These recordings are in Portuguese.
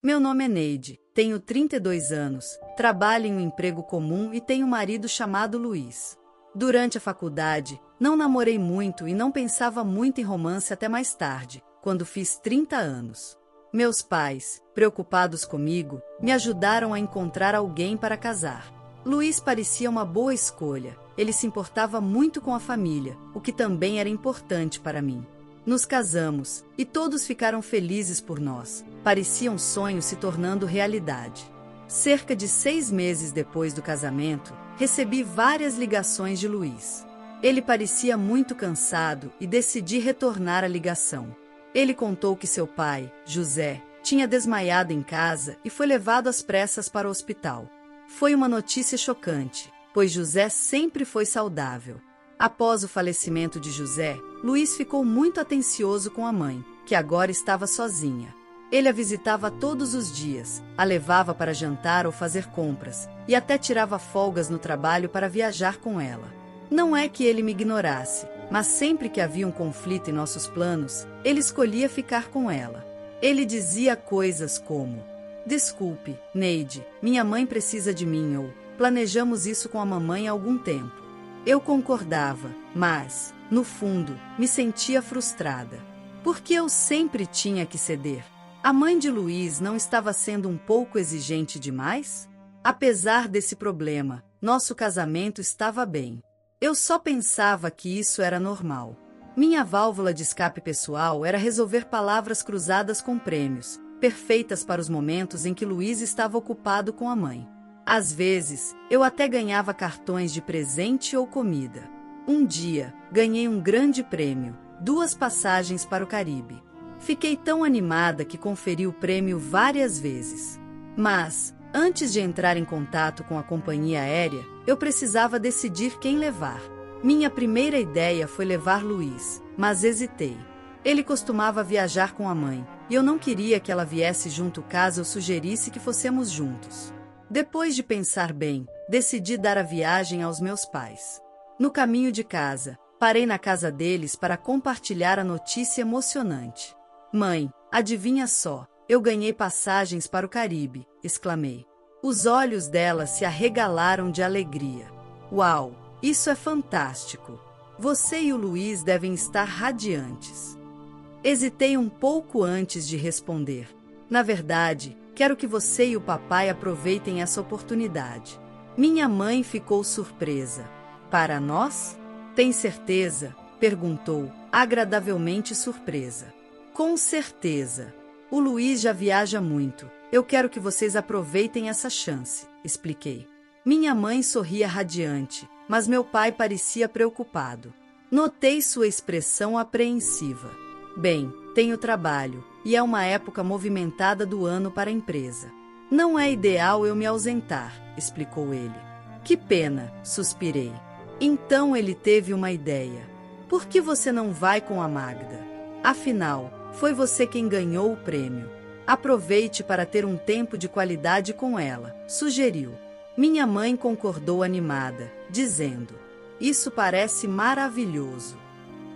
Meu nome é Neide, tenho 32 anos, trabalho em um emprego comum e tenho um marido chamado Luiz. Durante a faculdade, não namorei muito e não pensava muito em romance até mais tarde, quando fiz 30 anos. Meus pais, preocupados comigo, me ajudaram a encontrar alguém para casar. Luiz parecia uma boa escolha, ele se importava muito com a família, o que também era importante para mim. Nos casamos, e todos ficaram felizes por nós, parecia um sonho se tornando realidade. Cerca de 6 meses depois do casamento, recebi várias ligações de Luiz. Ele parecia muito cansado e decidi retornar a ligação. Ele contou que seu pai, José, tinha desmaiado em casa e foi levado às pressas para o hospital. Foi uma notícia chocante, pois José sempre foi saudável. Após o falecimento de José, Luiz ficou muito atencioso com a mãe, que agora estava sozinha. Ele a visitava todos os dias, a levava para jantar ou fazer compras, e até tirava folgas no trabalho para viajar com ela. Não é que ele me ignorasse, mas sempre que havia um conflito em nossos planos, ele escolhia ficar com ela. Ele dizia coisas como: "Desculpe, Neide, minha mãe precisa de mim", ou "Planejamos isso com a mamãe há algum tempo". Eu concordava, mas, no fundo, me sentia frustrada. Porque eu sempre tinha que ceder. A mãe de Luiz não estava sendo um pouco exigente demais? Apesar desse problema, nosso casamento estava bem. Eu só pensava que isso era normal. Minha válvula de escape pessoal era resolver palavras cruzadas com prêmios, perfeitas para os momentos em que Luiz estava ocupado com a mãe. Às vezes, eu até ganhava cartões de presente ou comida. Um dia, ganhei um grande prêmio, 2 passagens para o Caribe. Fiquei tão animada que conferi o prêmio várias vezes. Mas, antes de entrar em contato com a companhia aérea, eu precisava decidir quem levar. Minha primeira ideia foi levar Luiz, mas hesitei. Ele costumava viajar com a mãe, e eu não queria que ela viesse junto caso eu sugerisse que fossemos juntos. Depois de pensar bem, decidi dar a viagem aos meus pais. No caminho de casa, parei na casa deles para compartilhar a notícia emocionante. "Mãe, adivinha só, eu ganhei passagens para o Caribe", exclamei. Os olhos dela se arregalaram de alegria. "Uau, isso é fantástico! Você e o Luiz devem estar radiantes." Hesitei um pouco antes de responder. "Na verdade, quero que você e o papai aproveitem essa oportunidade." Minha mãe ficou surpresa. "Para nós? Tem certeza?", perguntou, agradavelmente surpresa. "Com certeza. O Luiz já viaja muito. Eu quero que vocês aproveitem essa chance", expliquei. Minha mãe sorria radiante, mas meu pai parecia preocupado. Notei sua expressão apreensiva. "Bem, tenho trabalho, e é uma época movimentada do ano para a empresa. Não é ideal eu me ausentar", explicou ele. "Que pena", suspirei. Então ele teve uma ideia. "Por que você não vai com a Magda? Afinal, foi você quem ganhou o prêmio. Aproveite para ter um tempo de qualidade com ela", sugeriu. Minha mãe concordou animada, dizendo: "Isso parece maravilhoso."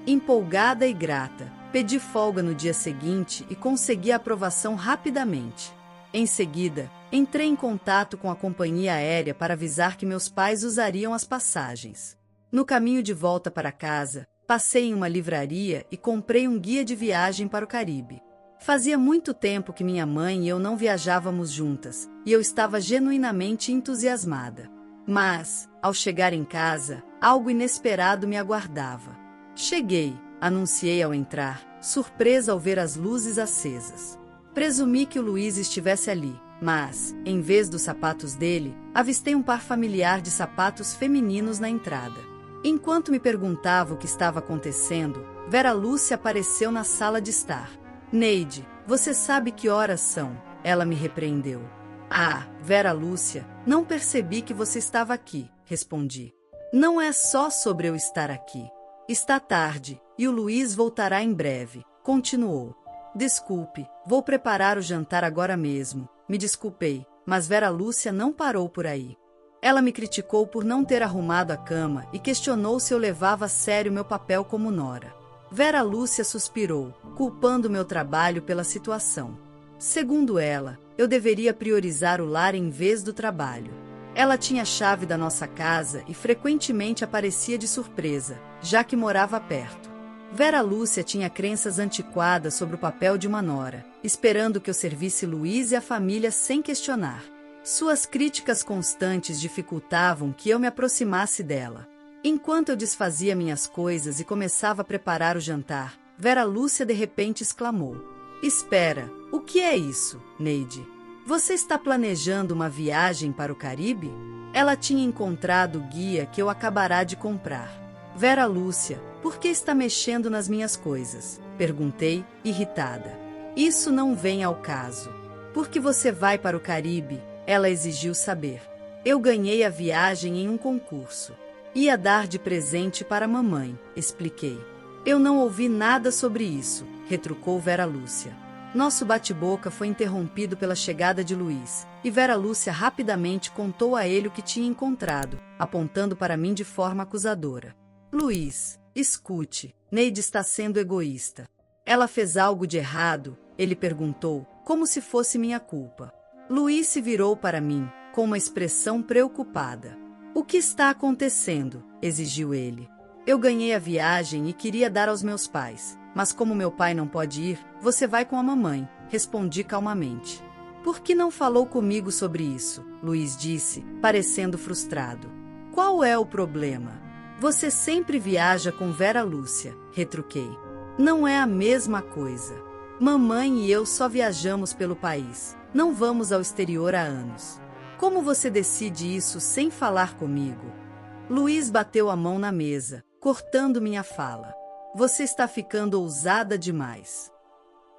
Empolgada e grata, pedi folga no dia seguinte e consegui a aprovação rapidamente. Em seguida, entrei em contato com a companhia aérea para avisar que meus pais usariam as passagens. No caminho de volta para casa, passei em uma livraria e comprei um guia de viagem para o Caribe. Fazia muito tempo que minha mãe e eu não viajávamos juntas, e eu estava genuinamente entusiasmada. Mas, ao chegar em casa, algo inesperado me aguardava. "Cheguei", anunciei ao entrar, surpresa ao ver as luzes acesas. Presumi que o Luiz estivesse ali, mas, em vez dos sapatos dele, avistei um par familiar de sapatos femininos na entrada. Enquanto me perguntava o que estava acontecendo, Vera Lúcia apareceu na sala de estar. "Neide, você sabe que horas são?", ela me repreendeu. "Ah, Vera Lúcia, não percebi que você estava aqui", respondi. "Não é só sobre eu estar aqui. Está tarde, e o Luiz voltará em breve", continuou. "Desculpe, vou preparar o jantar agora mesmo", me desculpei, mas Vera Lúcia não parou por aí. Ela me criticou por não ter arrumado a cama e questionou se eu levava a sério meu papel como nora. Vera Lúcia suspirou, culpando meu trabalho pela situação. Segundo ela, eu deveria priorizar o lar em vez do trabalho. Ela tinha a chave da nossa casa e frequentemente aparecia de surpresa, já que morava perto. Vera Lúcia tinha crenças antiquadas sobre o papel de uma nora, esperando que eu servisse Luiz e a família sem questionar. Suas críticas constantes dificultavam que eu me aproximasse dela. Enquanto eu desfazia minhas coisas e começava a preparar o jantar, Vera Lúcia de repente exclamou: "Espera, o que é isso, Neide? Você está planejando uma viagem para o Caribe?" Ela tinha encontrado o guia que eu acabará de comprar. "Vera Lúcia, por que está mexendo nas minhas coisas?" perguntei, irritada. "Isso não vem ao caso. Por que você vai para o Caribe?" ela exigiu saber. "Eu ganhei a viagem em um concurso. Ia dar de presente para a mamãe", expliquei. "Eu não ouvi nada sobre isso", retrucou Vera Lúcia. Nosso bate-boca foi interrompido pela chegada de Luiz, e Vera Lúcia rapidamente contou a ele o que tinha encontrado, apontando para mim de forma acusadora. "Luiz, escute, Neide está sendo egoísta. Ela fez algo de errado?" ele perguntou, como se fosse minha culpa. Luiz se virou para mim, com uma expressão preocupada. "O que está acontecendo?" exigiu ele. "Eu ganhei a viagem e queria dar aos meus pais, mas como meu pai não pode ir, você vai com a mamãe", respondi calmamente. "Por que não falou comigo sobre isso?" Luiz disse, parecendo frustrado. "Qual é o problema? Você sempre viaja com Vera Lúcia", retruquei. "Não é a mesma coisa. Mamãe e eu só viajamos pelo país, não vamos ao exterior há anos. Como você decide isso sem falar comigo?" Luiz bateu a mão na mesa, cortando minha fala. "Você está ficando ousada demais.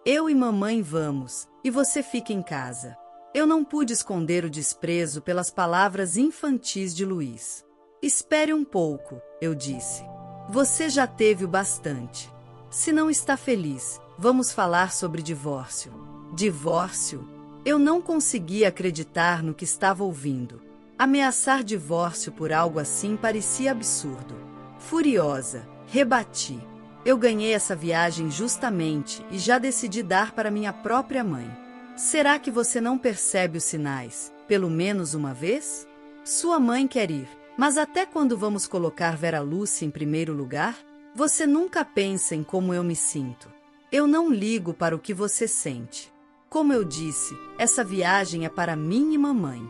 Eu e mamãe vamos, e você fica em casa." Eu não pude esconder o desprezo pelas palavras infantis de Luiz. "Espere um pouco", eu disse. "Você já teve o bastante. Se não está feliz, vamos falar sobre divórcio." Divórcio? Eu não conseguia acreditar no que estava ouvindo. Ameaçar divórcio por algo assim parecia absurdo. Furiosa, rebati. "Eu ganhei essa viagem justamente e já decidi dar para minha própria mãe. Será que você não percebe os sinais, pelo menos uma vez? Sua mãe quer ir, mas até quando vamos colocar Vera Lúcia em primeiro lugar? Você nunca pensa em como eu me sinto. Eu não ligo para o que você sente. Como eu disse, essa viagem é para mim e mamãe.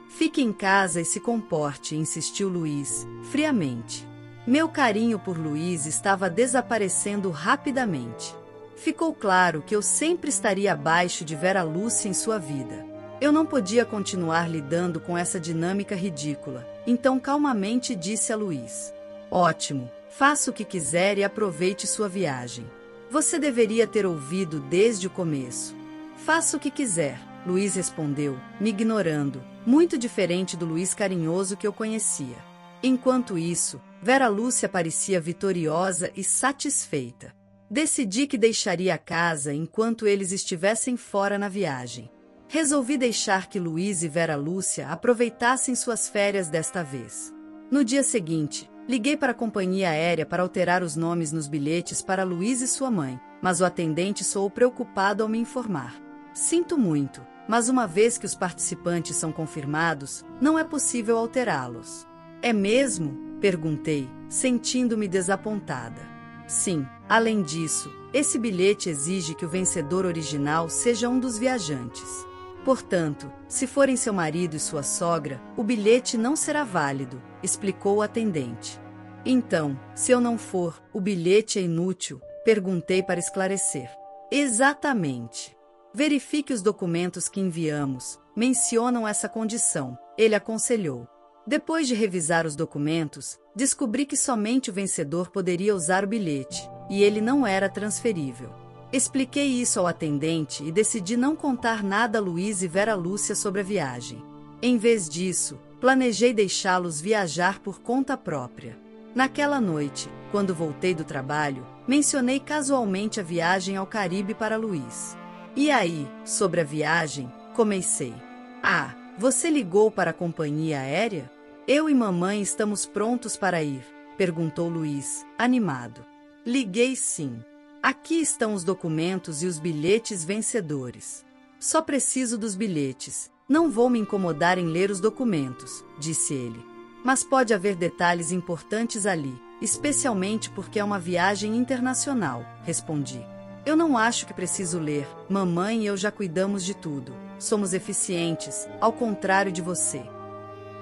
Fique em casa e se comporte", insistiu Luiz, friamente. Meu carinho por Luiz estava desaparecendo rapidamente. Ficou claro que eu sempre estaria abaixo de Vera Lúcia em sua vida. Eu não podia continuar lidando com essa dinâmica ridícula, então calmamente disse a Luiz: "Ótimo, faça o que quiser e aproveite sua viagem. Você deveria ter ouvido desde o começo." "Faça o que quiser", Luiz respondeu, me ignorando, muito diferente do Luiz carinhoso que eu conhecia. Enquanto isso, Vera Lúcia parecia vitoriosa e satisfeita. Decidi que deixaria a casa enquanto eles estivessem fora na viagem. Resolvi deixar que Luiz e Vera Lúcia aproveitassem suas férias desta vez. No dia seguinte, liguei para a companhia aérea para alterar os nomes nos bilhetes para Luiz e sua mãe, mas o atendente soou preocupado ao me informar. "Sinto muito, mas uma vez que os participantes são confirmados, não é possível alterá-los." "É mesmo?" perguntei, sentindo-me desapontada. "Sim, além disso, esse bilhete exige que o vencedor original seja um dos viajantes. Portanto, se forem seu marido e sua sogra, o bilhete não será válido", explicou o atendente. "Então, se eu não for, o bilhete é inútil?" perguntei para esclarecer. "Exatamente. Verifique os documentos que enviamos, mencionam essa condição", ele aconselhou. Depois de revisar os documentos, descobri que somente o vencedor poderia usar o bilhete, e ele não era transferível. Expliquei isso ao atendente e decidi não contar nada a Luiz e Vera Lúcia sobre a viagem. Em vez disso, planejei deixá-los viajar por conta própria. Naquela noite, quando voltei do trabalho, mencionei casualmente a viagem ao Caribe para Luiz. "E aí, sobre a viagem?" comecei. "Ah, você ligou para a companhia aérea? Eu e mamãe estamos prontos para ir", perguntou Luiz, animado. "Liguei sim. Aqui estão os documentos e os bilhetes vencedores." Só preciso dos bilhetes. Não vou me incomodar em ler os documentos, disse ele. Mas pode haver detalhes importantes ali, especialmente porque é uma viagem internacional, respondi. Eu não acho que preciso ler. Mamãe e eu já cuidamos de tudo. Somos eficientes, ao contrário de você.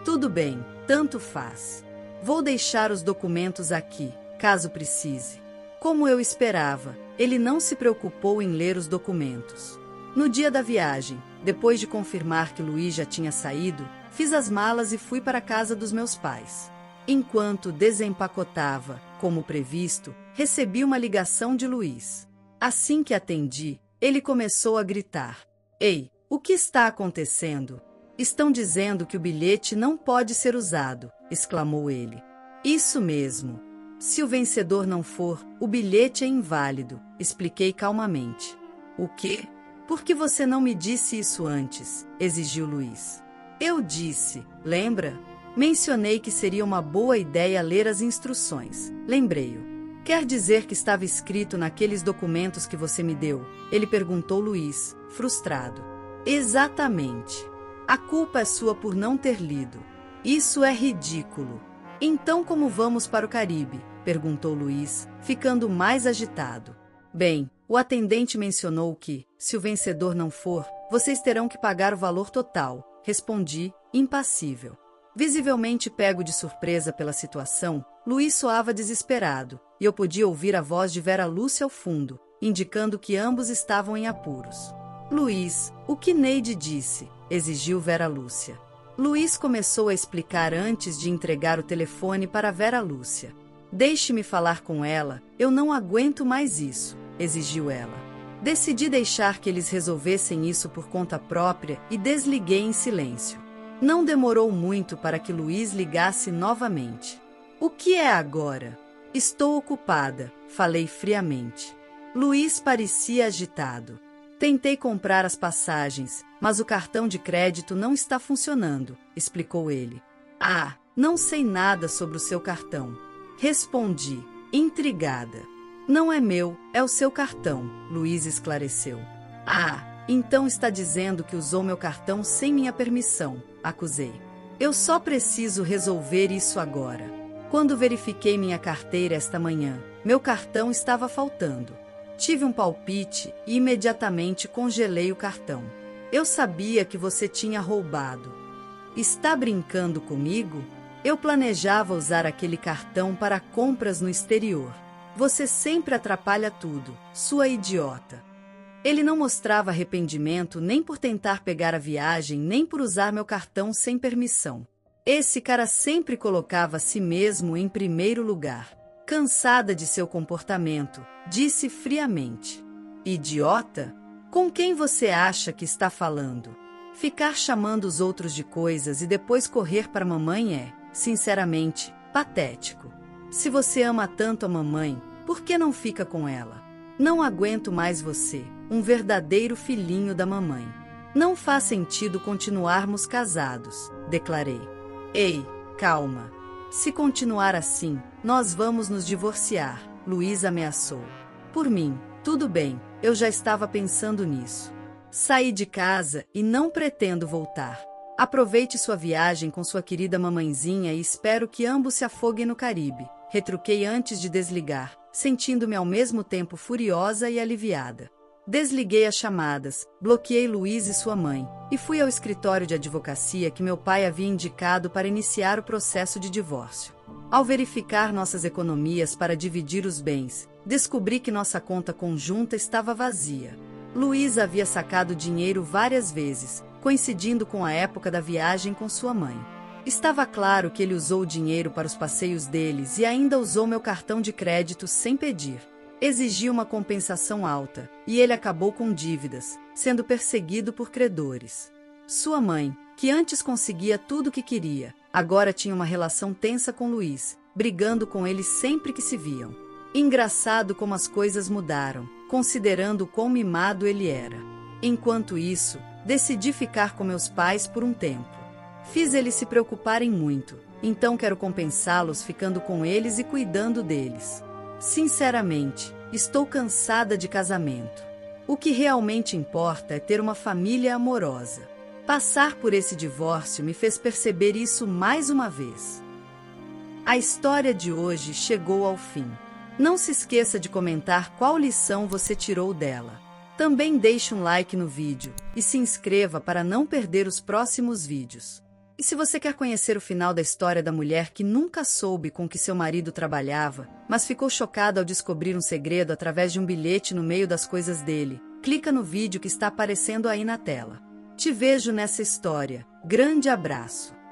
Tudo bem, tanto faz. Vou deixar os documentos aqui, caso precise. Como eu esperava, ele não se preocupou em ler os documentos. No dia da viagem, depois de confirmar que Luiz já tinha saído, fiz as malas e fui para a casa dos meus pais. Enquanto desempacotava, como previsto, recebi uma ligação de Luiz. Assim que atendi, ele começou a gritar. Ei, o que está acontecendo? Estão dizendo que o bilhete não pode ser usado, exclamou ele. Isso mesmo. Se o vencedor não for, o bilhete é inválido, expliquei calmamente. O quê? Por que você não me disse isso antes? Exigiu Luiz. Eu disse, lembra? Mencionei que seria uma boa ideia ler as instruções. Lembrei-o. Quer dizer que estava escrito naqueles documentos que você me deu? Ele perguntou Luiz, frustrado. Exatamente. A culpa é sua por não ter lido. Isso é ridículo. Então como vamos para o Caribe? Perguntou Luiz, ficando mais agitado. Bem, o atendente mencionou que, se o vencedor não for, vocês terão que pagar o valor total, respondi, impassível. Visivelmente pego de surpresa pela situação, Luiz soava desesperado, e eu podia ouvir a voz de Vera Lúcia ao fundo, indicando que ambos estavam em apuros. Luiz, o que Neide disse? Exigiu Vera Lúcia. Luiz começou a explicar antes de entregar o telefone para Vera Lúcia. Deixe-me falar com ela, eu não aguento mais isso, exigiu ela. Decidi deixar que eles resolvessem isso por conta própria e desliguei em silêncio. Não demorou muito para que Luiz ligasse novamente. O que é agora? Estou ocupada, falei friamente. Luiz parecia agitado. Tentei comprar as passagens, mas o cartão de crédito não está funcionando, explicou ele. Ah, não sei nada sobre o seu cartão. Respondi, intrigada. Não é meu, é o seu cartão, Luiz esclareceu. Ah, então está dizendo que usou meu cartão sem minha permissão, acusei. Eu só preciso resolver isso agora. Quando verifiquei minha carteira esta manhã, meu cartão estava faltando. Tive um palpite e imediatamente congelei o cartão. Eu sabia que você tinha roubado. Está brincando comigo? Eu planejava usar aquele cartão para compras no exterior. Você sempre atrapalha tudo, sua idiota. Ele não mostrava arrependimento nem por tentar pegar a viagem, nem por usar meu cartão sem permissão. Esse cara sempre colocava a si mesmo em primeiro lugar. Cansada de seu comportamento, disse friamente. Idiota? Com quem você acha que está falando? Ficar chamando os outros de coisas e depois correr para a mamãe é, sinceramente, patético. Se você ama tanto a mamãe, por que não fica com ela? Não aguento mais você, um verdadeiro filhinho da mamãe. Não faz sentido continuarmos casados, declarei. Ei, calma. Se continuar assim, nós vamos nos divorciar, Luiz ameaçou. Por mim, tudo bem, eu já estava pensando nisso. Saí de casa e não pretendo voltar. Aproveite sua viagem com sua querida mamãezinha e espero que ambos se afoguem no Caribe, retruquei antes de desligar, sentindo-me ao mesmo tempo furiosa e aliviada. Desliguei as chamadas, bloqueei Luiz e sua mãe, e fui ao escritório de advocacia que meu pai havia indicado para iniciar o processo de divórcio. Ao verificar nossas economias para dividir os bens, descobri que nossa conta conjunta estava vazia. Luiz havia sacado dinheiro várias vezes, coincidindo com a época da viagem com sua mãe. Estava claro que ele usou o dinheiro para os passeios deles e ainda usou meu cartão de crédito sem pedir. Exigia uma compensação alta, e ele acabou com dívidas, sendo perseguido por credores. Sua mãe, que antes conseguia tudo o que queria, agora tinha uma relação tensa com Luiz, brigando com ele sempre que se viam. Engraçado como as coisas mudaram, considerando quão mimado ele era. Enquanto isso, decidi ficar com meus pais por um tempo. Fiz eles se preocuparem muito, então quero compensá-los ficando com eles e cuidando deles. Sinceramente, estou cansada de casamento. O que realmente importa é ter uma família amorosa. Passar por esse divórcio me fez perceber isso mais uma vez. A história de hoje chegou ao fim. Não se esqueça de comentar qual lição você tirou dela. Também deixe um like no vídeo e se inscreva para não perder os próximos vídeos. E se você quer conhecer o final da história da mulher que nunca soube com que seu marido trabalhava, mas ficou chocada ao descobrir um segredo através de um bilhete no meio das coisas dele, clica no vídeo que está aparecendo aí na tela. Te vejo nessa história. Grande abraço!